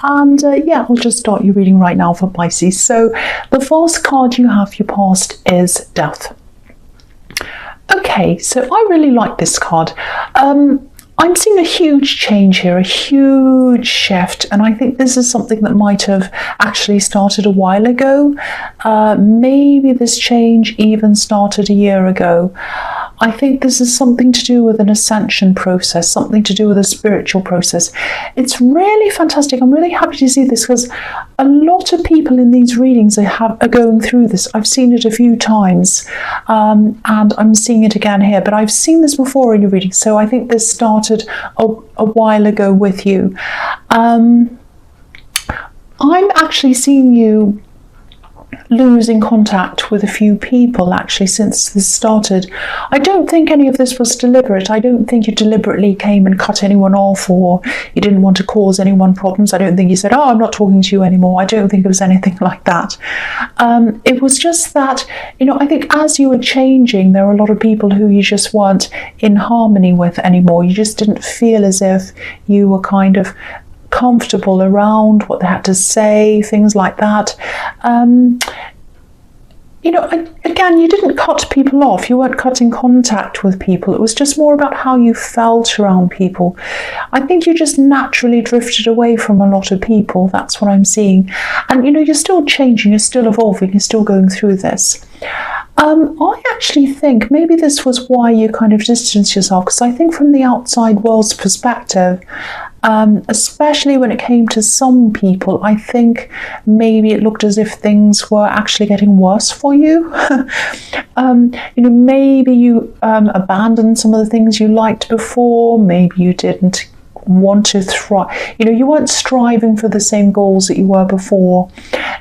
And yeah, I'll just start your reading right now for Pisces. So the first card you have for your past is Death. Okay, so I really like this card. I'm seeing a huge change here, a huge shift, and I think this is something that might have actually started a while ago. Maybe this change even started a year ago. I think this is something to do with an ascension process, something to do with a spiritual process. It's really fantastic. I'm really happy to see this because a lot of people in these readings are going through this. I've seen it a few times, and I'm seeing it again here, but I've seen this before in your reading, so I think this started a while ago with you. I'm actually seeing you losing contact with a few people actually since this started. I don't think any of this was deliberate. I don't think you deliberately came and cut anyone off, or you didn't want to cause anyone problems. I don't think you said, oh, I'm not talking to you anymore. I don't think it was anything like that. It was just that, you know, I think as you were changing, there were a lot of people who you just weren't in harmony with anymore. You just didn't feel as if you were kind of comfortable around what they had to say, things like that. You know, again, you didn't cut people off. You weren't cutting contact with people. It was just more about how you felt around people. I think you just naturally drifted away from a lot of people. That's what I'm seeing. And, you know, you're still changing, you're still evolving, you're still going through this. I actually think maybe this was why you kind of distanced yourself, because I think from the outside world's perspective, especially when it came to some people, I think maybe it looked as if things were actually getting worse for you. You know, maybe you abandoned some of the things you liked before. Maybe you didn't want to thrive. You know, you weren't striving for the same goals that you were before.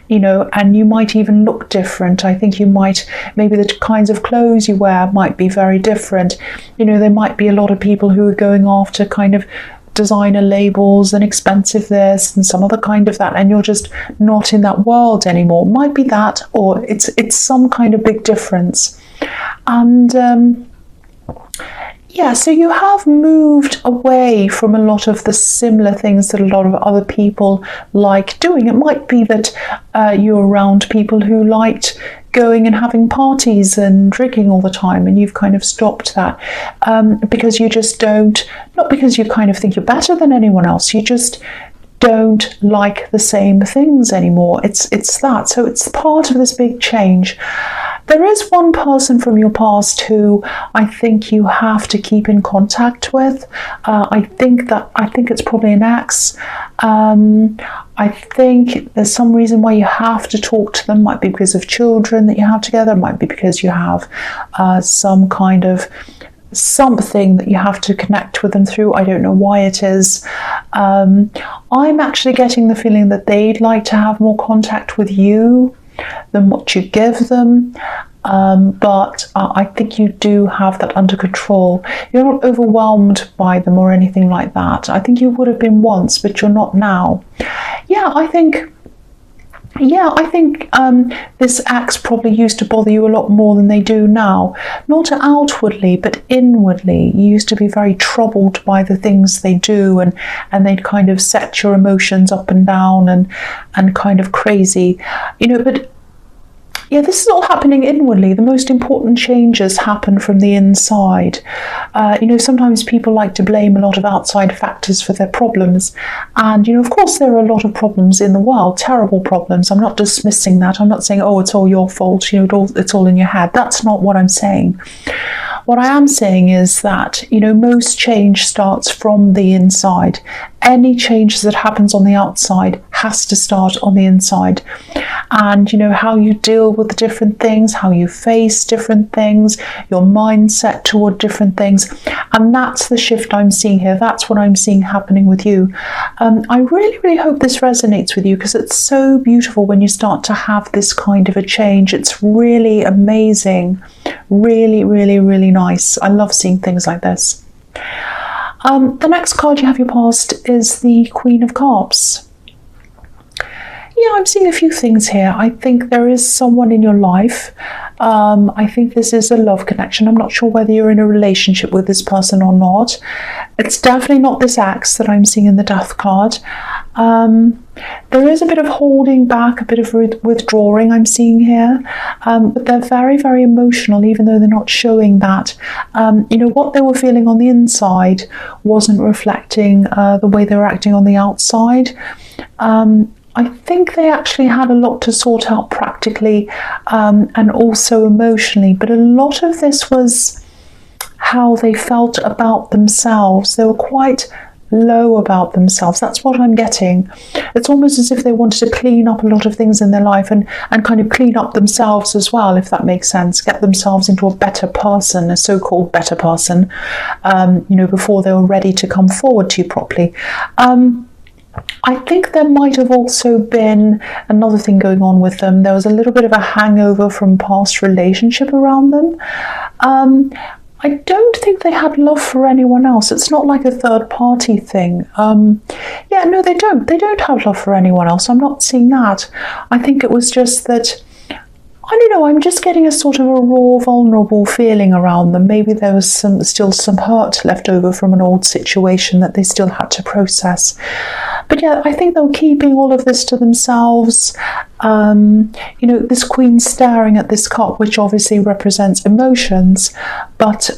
You know, and you might even look different. I think you might, maybe the kinds of clothes you wear might be very different. You know, there might be a lot of people who are going after kind of designer labels and expensive this and some other kind of that, and you're just not in that world anymore. It might be that, or it's some kind of big difference. And yeah, so you have moved away from a lot of the similar things that a lot of other people like doing. It might be that you're around people who liked going and having parties and drinking all the time, and you've kind of stopped that because you just don't, not because you kind of think you're better than anyone else, you just don't like the same things anymore. It's that. So it's part of this big change. There is one person from your past who I think you have to keep in contact with. I think it's probably an ex. I think there's some reason why you have to talk to them. It might be because of children that you have together. It might be because you have some kind of something that you have to connect with them through. I don't know why it is. I'm actually getting the feeling that they'd like to have more contact with you than what you give them, but I think you do have that under control. You're not overwhelmed by them or anything like that. I think you would have been once, but you're not now. I think this ex probably used to bother you a lot more than they do now. Not outwardly, but inwardly. You used to be very troubled by the things they do, and they'd kind of set your emotions up and down and kind of crazy. You know, but yeah, this is all happening inwardly. The most important changes happen from the inside. You know, sometimes people like to blame a lot of outside factors for their problems. And, you know, of course, there are a lot of problems in the world, terrible problems. I'm not dismissing that. I'm not saying, oh, it's all your fault. You know, it's all in your head. That's not what I'm saying. What I am saying is that, you know, most change starts from the inside. Any change that happens on the outside has to start on the inside. And, you know, how you deal with different things, how you face different things, your mindset toward different things. And that's the shift I'm seeing here. That's what I'm seeing happening with you. I really, really hope this resonates with you, because it's so beautiful when you start to have this kind of a change. It's really amazing. Really, really, really nice. I love seeing things like this. The next card you have your past is the Queen of Cups. Yeah, I'm seeing a few things here. I think there is someone in your life. I think this is a love connection. I'm not sure whether you're in a relationship with this person or not. It's definitely not this ex that I'm seeing in the Death card. There is a bit of holding back, a bit of withdrawing I'm seeing here, but they're very, very emotional, even though they're not showing that. What they were feeling on the inside wasn't reflecting the way they were acting on the outside. I think they actually had a lot to sort out practically and also emotionally, but a lot of this was how they felt about themselves. They were quite low about themselves. That's what I'm getting. It's almost as if they wanted to clean up a lot of things in their life and kind of clean up themselves as well, if that makes sense. Get themselves into a better person, a so-called better person, before they were ready to come forward to you properly. I think there might have also been another thing going on with them. There was a little bit of a hangover from past relationship around them. I don't think they had love for anyone else. It's not like a third party thing. No, they don't. They don't have love for anyone else. I'm not seeing that. I think it was just that, I don't know, I'm just getting a sort of a raw, vulnerable feeling around them. Maybe there was still some hurt left over from an old situation that they still had to process. But yeah, I think they were keeping all of this to themselves. This queen staring at this cup, which obviously represents emotions, but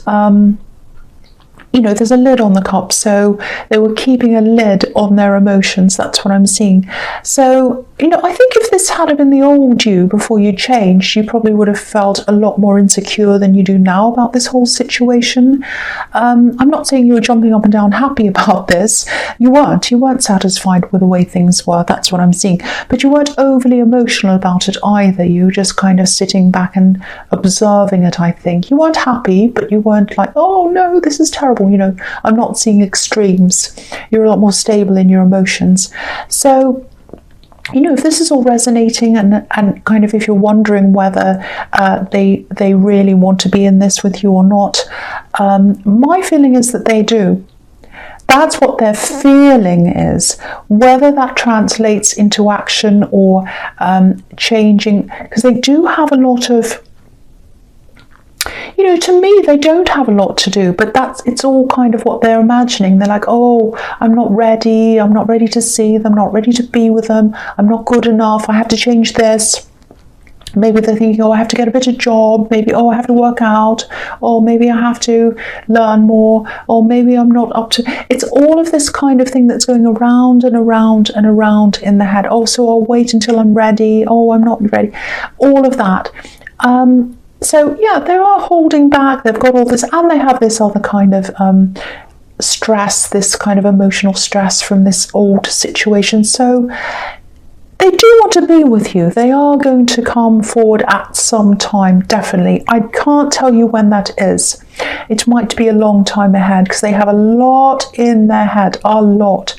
there's a lid on the cup, so they were keeping a lid on their emotions. That's what I'm seeing. So, I think if this had been the old you before you changed, you probably would have felt a lot more insecure than you do now about this whole situation. I'm not saying you were jumping up and down happy about this. You weren't satisfied with the way things were. That's what I'm seeing. But you weren't overly emotional about it either. You were just kind of sitting back and observing it, I think. You weren't happy, but you weren't like, oh no, this is terrible. I'm not seeing extremes. You're a lot more stable in your emotions. So, if this is all resonating and kind of if you're wondering whether they really want to be in this with you or not, my feeling is that they do. That's what their feeling is. Whether that translates into action or changing, because they do have a lot of, to me, they don't have a lot to do, but it's all kind of what they're imagining. They're like, oh, I'm not ready to see them, I'm not ready to be with them, I'm not good enough, I have to change this. Maybe they're thinking, oh, I have to get a better job, maybe, oh, I have to work out, or maybe I have to learn more, or maybe I'm not up to... It's all of this kind of thing that's going around and around and around in the head. Oh, so I'll wait until I'm ready, oh, I'm not ready. All of that. So, yeah, they are holding back. They've got all this, and they have this other kind of stress, this kind of emotional stress from this old situation. So they do want to be with you. They are going to come forward at some time, definitely. I can't tell you when that is. It might be a long time ahead because they have a lot in their head, a lot.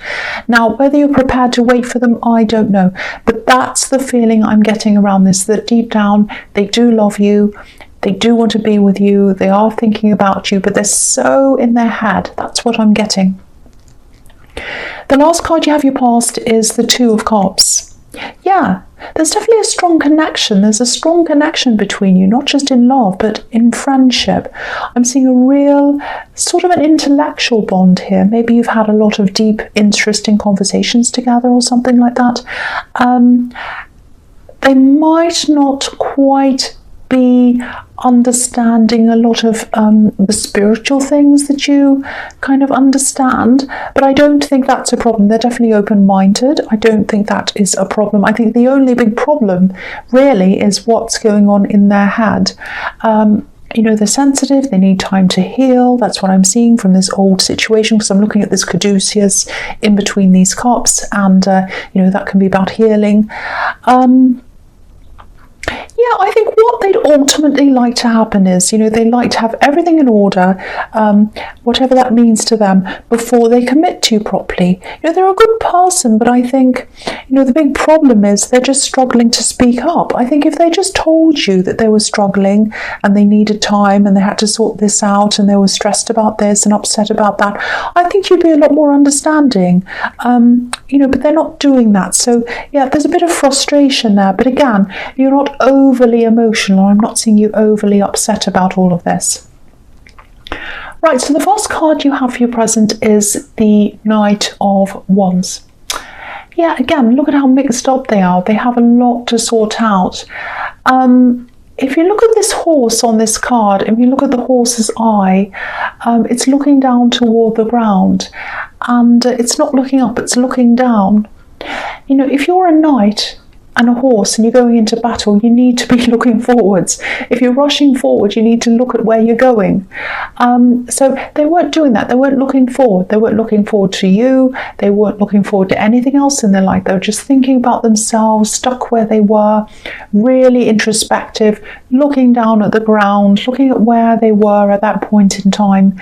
Now, whether you're prepared to wait for them, I don't know. But that's the feeling I'm getting around this, that deep down, they do love you. They do want to be with you. They are thinking about you, but they're so in their head. That's what I'm getting. The last card you have your past is the Two of Cups. Yeah, there's definitely a strong connection. There's a strong connection between you, not just in love, but in friendship. I'm seeing a real sort of an intellectual bond here. Maybe you've had a lot of deep, interesting conversations together or something like that. They might not quite be understanding a lot of the spiritual things that you kind of understand, but I don't think that's a problem. They're definitely open-minded. I don't think that is a problem. I think the only big problem really is what's going on in their head. They're sensitive, they need time to heal. That's what I'm seeing from this old situation, because I'm looking at this caduceus in between these cups, and that can be about healing. Yeah, I think what they'd ultimately like to happen is, they like to have everything in order, whatever that means to them, before they commit to you properly. They're a good person, but I think, the big problem is they're just struggling to speak up. I think if they just told you that they were struggling and they needed time and they had to sort this out and they were stressed about this and upset about that, I think you'd be a lot more understanding. But they're not doing that. So, yeah, there's a bit of frustration there. But again, you're not overly emotional. I'm not seeing you overly upset about all of this. Right, so the first card you have for your present is the Knight of Wands. Yeah, again, look at how mixed up they are. They have a lot to sort out. If you look at this horse on this card, if you look at the horse's eye, it's looking down toward the ground, and it's not looking up, it's looking down. If you're a knight and a horse and you're going into battle, you need to be looking forwards. If you're rushing forward, you need to look at where you're going. So they weren't doing that. They weren't looking forward. They weren't looking forward to you. They weren't looking forward to anything else in their life. They were just thinking about themselves, stuck where they were, really introspective, looking down at the ground, looking at where they were at that point in time,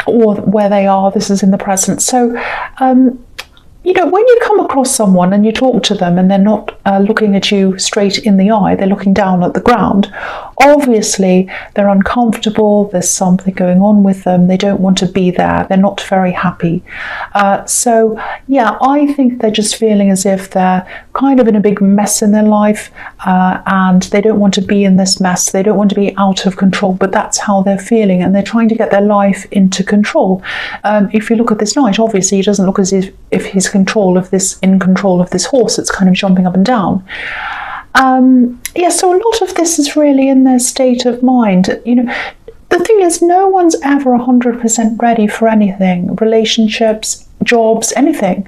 or where they are. This is in the present. So, when you come across someone and you talk to them and they're not looking at you straight in the eye, they're looking down at the ground, obviously they're uncomfortable, there's something going on with them, they don't want to be there, they're not very happy. So, yeah, I think they're just feeling as if they're kind of in a big mess in their life, and they don't want to be in this mess, they don't want to be out of control, but that's how they're feeling, and they're trying to get their life into control. If you look at this knight, obviously he doesn't look as if he's in control of this horse that's kind of jumping up and down. So a lot of this is really in their state of mind. The thing is, no one's ever 100% ready for anything, relationships, jobs, anything,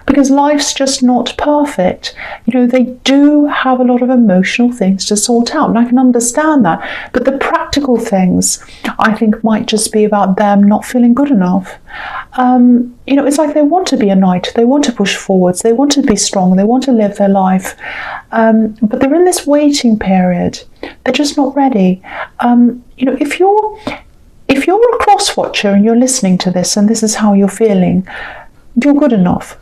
because life's just not perfect. They do have a lot of emotional things to sort out, and I can understand that, but the practical things I think might just be about them not feeling good enough. It's like they want to be a knight, they want to push forwards, they want to be strong, they want to live their life, but they're in this waiting period. They're just not ready. If you're a cross watcher and you're listening to this and this is how you're feeling, you're good enough.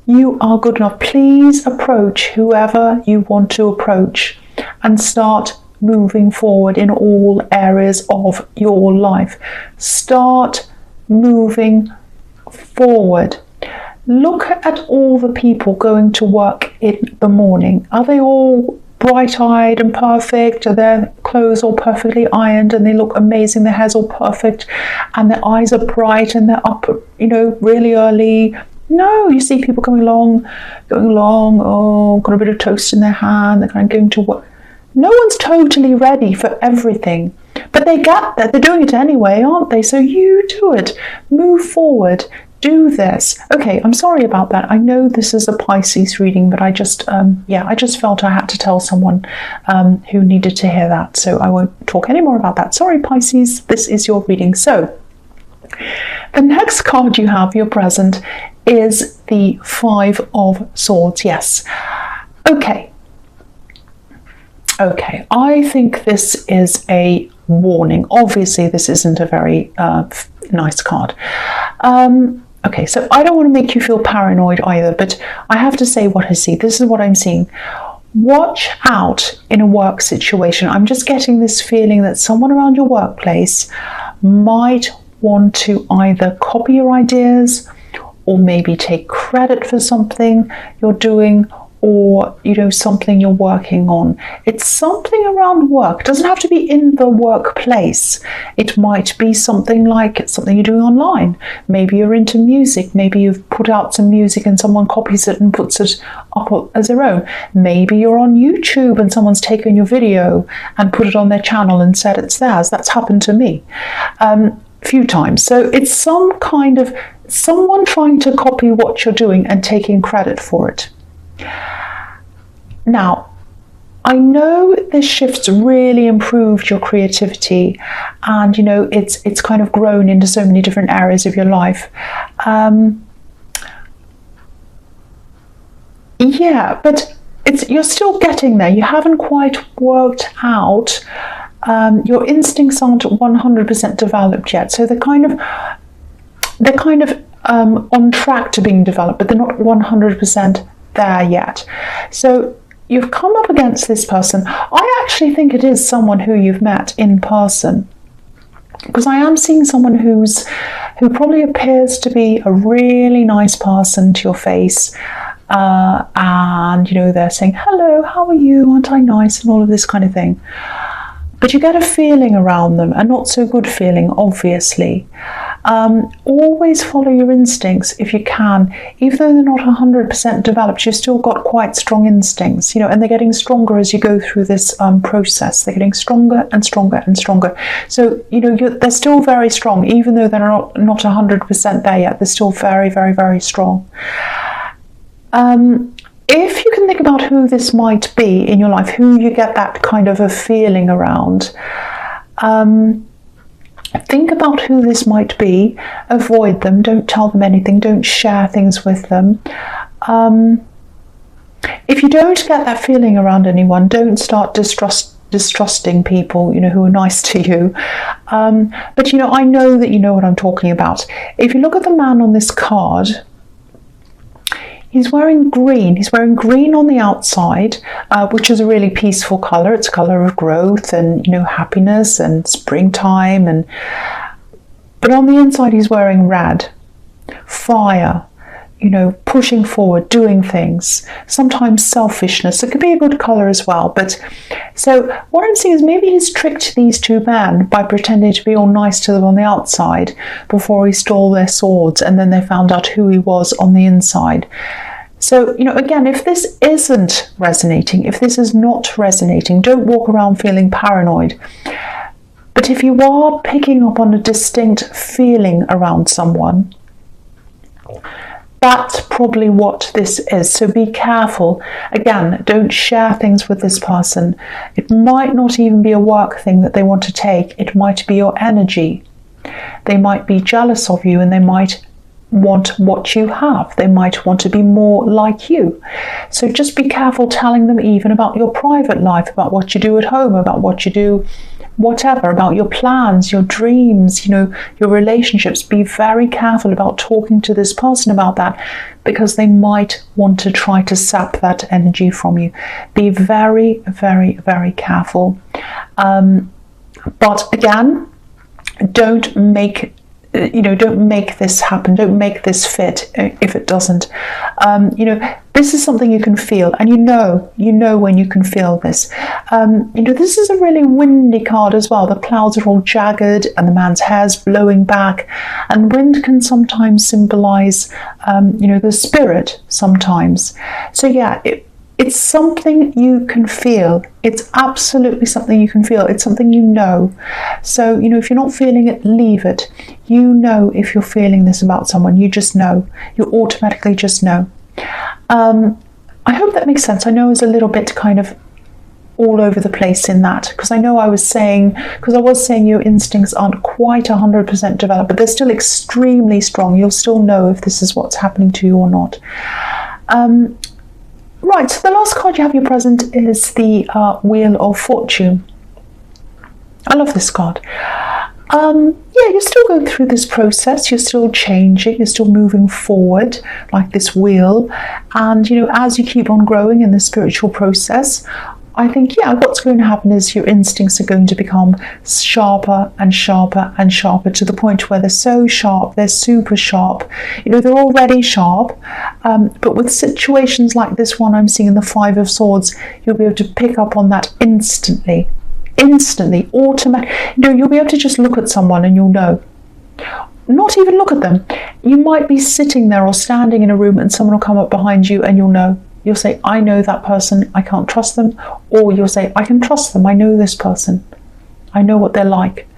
You are good enough. Please approach whoever you want to approach and start moving forward in all areas of your life. Start moving forward. Look at all the people going to work in the morning. Are they all bright-eyed and perfect? Are their clothes all perfectly ironed and they look amazing? Their hair's all perfect and their eyes are bright and they're up, really early. No, you see people going along, got a bit of toast in their hand, they're kind of going to work. No one's totally ready for everything, but they get that. They're doing it anyway, aren't they? So you do it. Move forward. Do this. Okay, I'm sorry about that. I know this is a Pisces reading, but I just felt I had to tell someone who needed to hear that. So I won't talk any more about that. Sorry, Pisces, this is your reading. So the next card you have, your present, is the Five of Swords. Yes. Okay, I think this is a warning. Obviously, this isn't a very nice card. Okay, so I don't want to make you feel paranoid either, but I have to say what I see. This is what I'm seeing. Watch out in a work situation. I'm just getting this feeling that someone around your workplace might want to either copy your ideas or maybe take credit for something you're doing, or something you're working on. It's something around work. It doesn't have to be in the workplace. It might be something like something you're doing online. Maybe you're into music. Maybe you've put out some music and someone copies it and puts it up as their own. Maybe you're on YouTube and someone's taken your video and put it on their channel and said it's theirs. That's happened to me a few times. So it's some kind of someone trying to copy what you're doing and taking credit for it. Now, I know this shift's really improved your creativity, and it's kind of grown into so many different areas of your life. But you're still getting there. You haven't quite worked out. Your instincts aren't 100% developed yet, so they're kind of on track to being developed, but they're not 100% there yet. So you've come up against this person. I actually think it is someone who you've met in person, because I am seeing someone who probably appears to be a really nice person to your face, and they're saying, hello, how are you, aren't I nice, and all of this kind of thing. But you get a feeling around them, a not so good feeling, obviously. Always follow your instincts if you can. Even though they're not 100% developed, you've still got quite strong instincts, and they're getting stronger as you go through this process. They're getting stronger and stronger and stronger. So, they're still very strong, even though they're not 100% there yet. They're still very, very, very strong. If you can think about who this might be in your life, who you get that kind of a feeling around, think about who this might be. Avoid them. Don't tell them anything. Don't share things with them. If you don't get that feeling around anyone, don't start distrusting people, who are nice to you. But, I know that you know what I'm talking about. If you look at the man on this card, he's wearing green. He's wearing green on the outside, which is a really peaceful colour. It's a colour of growth and, happiness and springtime. But on the inside, he's wearing red, fire, pushing forward, doing things, sometimes selfishness. It could be a good colour as well. But so what I'm seeing is maybe he's tricked these two men by pretending to be all nice to them on the outside before he stole their swords, and then they found out who he was on the inside. So, again, if this isn't resonating, if this is not resonating, don't walk around feeling paranoid. But if you are picking up on a distinct feeling around someone, that's probably what this is. So be careful. Again, don't share things with this person. It might not even be a work thing that they want to take. It might be your energy. They might be jealous of you, and they might want what you have. They might want to be more like you. So just be careful telling them even about your private life, about what you do at home, about what you do whatever, about your plans, your dreams, your relationships. Be very careful about talking to this person about that, because they might want to try to sap that energy from you. Be very, very, very careful. But again, don't make this happen. Don't make this fit if it doesn't. This is something you can feel, and you know when you can feel this. This is a really windy card as well. The clouds are all jagged and the man's hair's blowing back, and wind can sometimes symbolize, the spirit sometimes. So yeah, it's something you can feel. It's absolutely something you can feel. It's something you know. So, if you're not feeling it, leave it. If you're feeling this about someone, you just know. You automatically just know. I hope that makes sense. I know it's a little bit kind of all over the place in that, because I was saying your instincts aren't quite 100% developed, but they're still extremely strong. You'll still know if this is what's happening to you or not. Right, so the last card you have your present is the Wheel of Fortune. I love this card. You're still going through this process. You're still changing. You're still moving forward like this wheel. And, as you keep on growing in the spiritual process, I think, what's going to happen is your instincts are going to become sharper and sharper and sharper, to the point where they're so sharp, they're super sharp. They're already sharp, but with situations like this one I'm seeing in the Five of Swords, you'll be able to pick up on that instantly, automatic. You'll be able to just look at someone and you'll know. Not even look at them. You might be sitting there or standing in a room and someone will come up behind you and you'll know. You'll say, I know that person, I can't trust them. Or you'll say, I can trust them, I know this person. I know what they're like.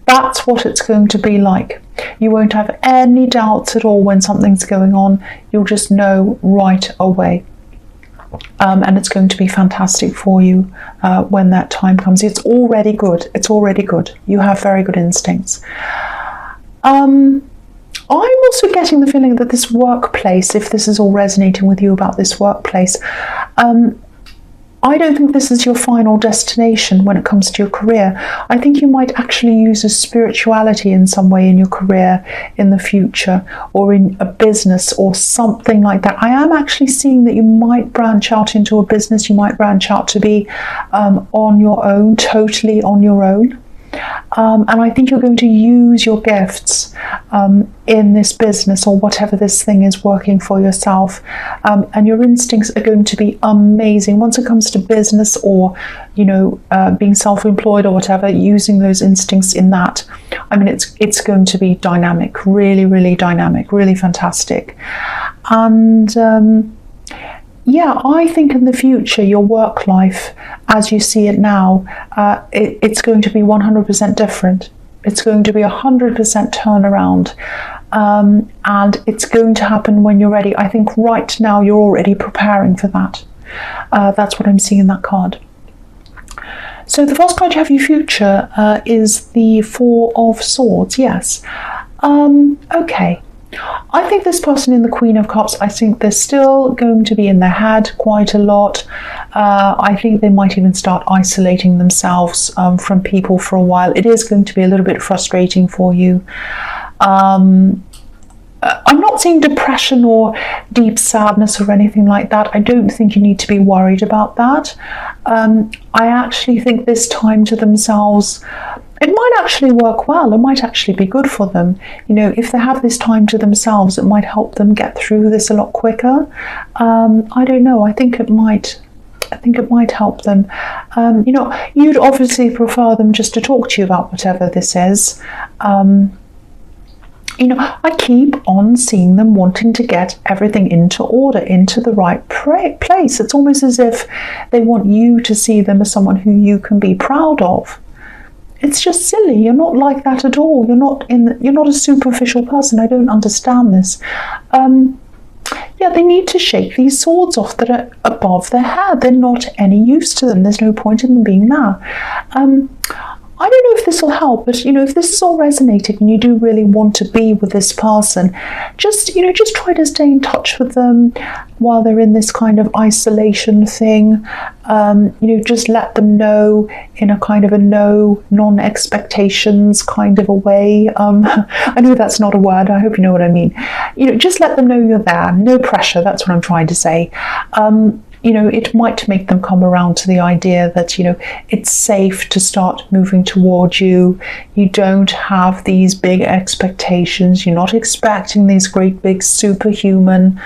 That's what it's going to be like. You won't have any doubts at all when something's going on. You'll just know right away. And it's going to be fantastic for you when that time comes. It's already good. You have very good instincts. I'm also getting the feeling that this workplace, if this is all resonating with you about this workplace, I don't think this is your final destination when it comes to your career. I think you might actually use a spirituality in some way in your career in the future, or in a business or something like that. I am actually seeing that you might branch out into a business. You might branch out to be on your own, totally on your own. And I think you're going to use your gifts in this business or whatever this thing is working for yourself. And your instincts are going to be amazing. Once it comes to business or, being self-employed or whatever, using those instincts in that, I mean, it's going to be dynamic, really, really dynamic, really fantastic. And yeah, I think in the future, your work life, as you see it now, it's going to be 100% different. It's going to be 100% turnaround. And it's going to happen when you're ready. I think right now you're already preparing for that. That's what I'm seeing in that card. So the first card you have for your future is the Four of Swords. Yes. Okay. I think this person in the Queen of Cups, I think they're still going to be in their head quite a lot. I think they might even start isolating themselves from people for a while. It is going to be a little bit frustrating for you. I'm not seeing depression or deep sadness or anything like that. I don't think you need to be worried about that. I actually think this time to themselves, it might actually work well. It might actually be good for them. If they have this time to themselves, it might help them get through this a lot quicker. I don't know. I think it might help them. You'd obviously prefer them just to talk to you about whatever this is. I keep on seeing them wanting to get everything into order, into the right place. It's almost as if they want you to see them as someone who you can be proud of. It's just silly. You're not like that at all. You're not a superficial person. I don't understand this. Yeah, they need to shake these swords off that are above their head. They're not any use to them. There's no point in them being there. I don't know if this will help, but if this is all resonating and you do really want to be with this person, just try to stay in touch with them while they're in this kind of isolation thing. Just let them know in a kind of a non-expectations kind of a way. I know that's not a word. I hope you know what I mean. Just let them know you're there. No pressure. That's what I'm trying to say. It might make them come around to the idea that, it's safe to start moving towards you. You don't have these big expectations. You're not expecting these great big superhuman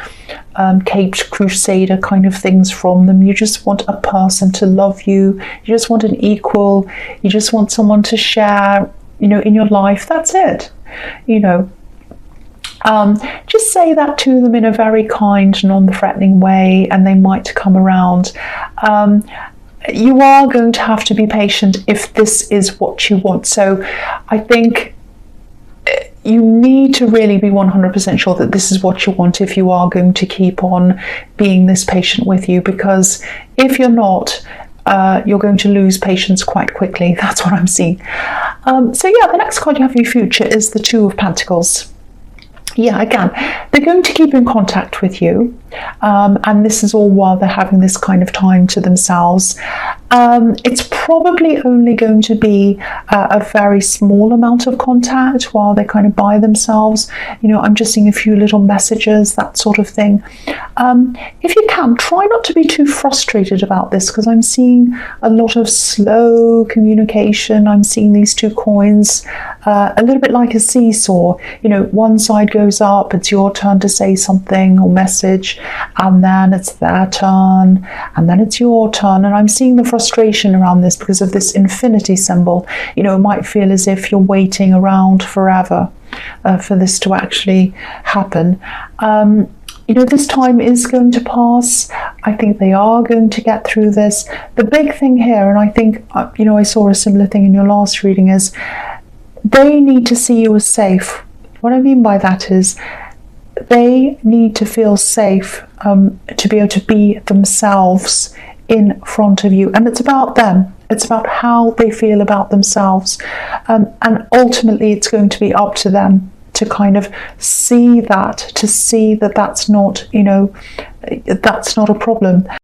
caped crusader kind of things from them. You just want a person to love you. You just want an equal. You just want someone to share, in your life. That's it. Just say that to them in a very kind, non-threatening way, and they might come around. You are going to have to be patient if this is what you want. So I think you need to really be 100% sure that this is what you want if you are going to keep on being this patient with you, because if you're not, you're going to lose patience quite quickly. That's what I'm seeing. So yeah, the next card you have for your future is the Two of Pentacles. Yeah, again, they're going to keep in contact with you, and this is all while they're having this kind of time to themselves. It's probably only going to be a very small amount of contact while they're kind of by themselves. I'm just seeing a few little messages, that sort of thing. If you can, try not to be too frustrated about this, because I'm seeing a lot of slow communication. I'm seeing these two coins, a little bit like a seesaw. One side goes up, it's your turn to say something or message, and then it's their turn, and then it's your turn. And I'm seeing the frustration around this because of this infinity symbol. It might feel as if you're waiting around forever for this to actually happen. This time is going to pass. I think they are going to get through this. The big thing here, and I think, I saw a similar thing in your last reading, is they need to see you as safe. What I mean by that is they need to feel safe to be able to be themselves in front of you. And it's about them. It's about how they feel about themselves. And ultimately, it's going to be up to them to kind of see that, that's not, that's not a problem.